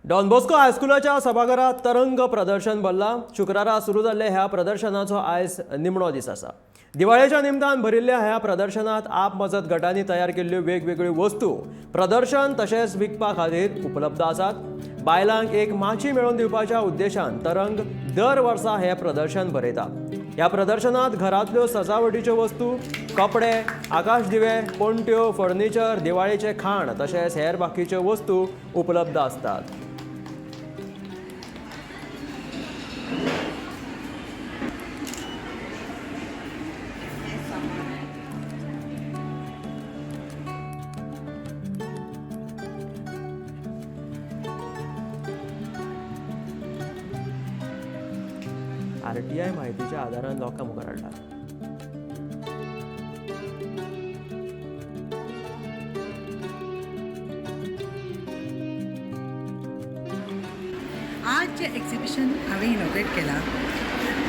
Don Bosco हायस्कुलाच्या सभाघरात तरंग प्रदर्शन भरला. शुक्रारा सुरू जाल्ले ह्या प्रदर्शनाचो आयज निमणो दीस आसा. दिवाळेच्या निमतान भरिल्ल्या ह्या प्रदर्शनात आप मजत गटांनी तयार केल्ल्यो वेगवेगळ्यो वस्तू प्रदर्शन तशेंच विकपा खातीर उपलब्ध आसात. बायलांक एक माची मेळोवन दिवपाच्या उद्देशान तरंग दर वर्सा हे प्रदर्शन भरयता. ह्या प्रदर्शनात घरांतल्यो सजावटीच्यो वस्तू, कपडे, आकाश दिवे, पणट्यो, फर्निचर, दिवाळेचे खाण तशेंच हेर बाकीच्यो वस्तू उपलब्ध असतात. RTI माहितीच्या आधारान लोकां मुखार हाडला. आज जे एक्झिबिशन हांवें इनॉग्रेट केलां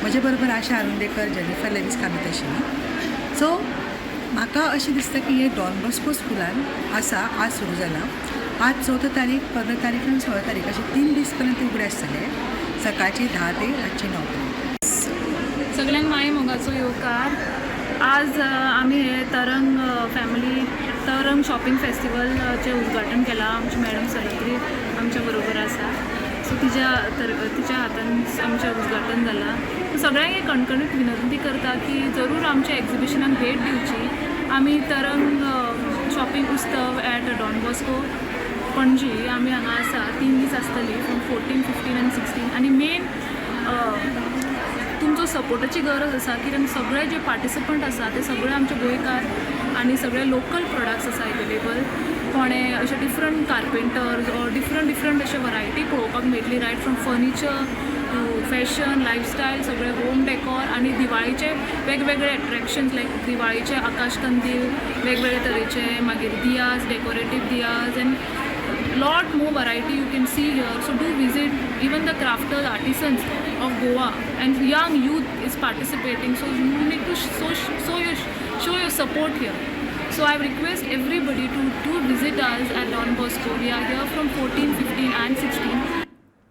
म्हजे बरोबर आशा आरुंदेकर, जेनिफर लेविस कामत आशिल्ली. सो म्हाका अशें दिसता की हे डॉन बॉस्को स्कुलान आसा, आज सुरू जालां. आज 4 तारीख, 15 तारीख आनी 16 तारीख अशे 3 दीस पर्यंत उगडे आसतले, सकाळचे 10 ते रातचे 9 पर्यंत. सगळ्यांक माय मोगाचो येवकार. आज आमी हे तरंग फॅमिली तरंग शॉपिंग फेस्टिवलचे उद्घाटन केलां. आमची मॅडम सलत्री आमच्या बरोबर आसा. सो तिच्या हातान आमचें उद्घाटन जालां. सो सगळ्यांक एक कणकणीत विनंती करता की जरूर आमच्या एक्झिबिशनाक भेट दिवची. आमी तरंग शॉपिंग उत्सव ॲट डॉन बॉस्को पणजी आमी हांगा आसा. 3 दीस आसतली फ्रॉम 14, 15 आनी 16. आनी मेन तुमचो सपोर्टाची गरज आसा, कित्याक सगळे जे पार्टिसिपंट आसा ते सगळे आमचे गोंयकार आनी सगळे लोकल प्रोडक्ट्स आसा अवेलेबल. कोणे अशे डिफरंट कार्पेंटर्स ऑर डिफरंट अशे वरायटी पळोवपाक मेळटली, right from furniture to fashion, lifestyle, सगळे होम डेकोर आनी दिवाळीचे वेगवेगळे एट्रॅक्शन्स लायक दिवाळीचे आकाशकंदील वेगवेगळे तरेचे, मागीर diyas, decorative diyas and lot more variety you can see here. So do visit. Even the crafters, artisans of Goa and young youth is participating. So you need to show your support here. So I request everybody to visit us at Don Bosco. We are here from 14, 15 and 16.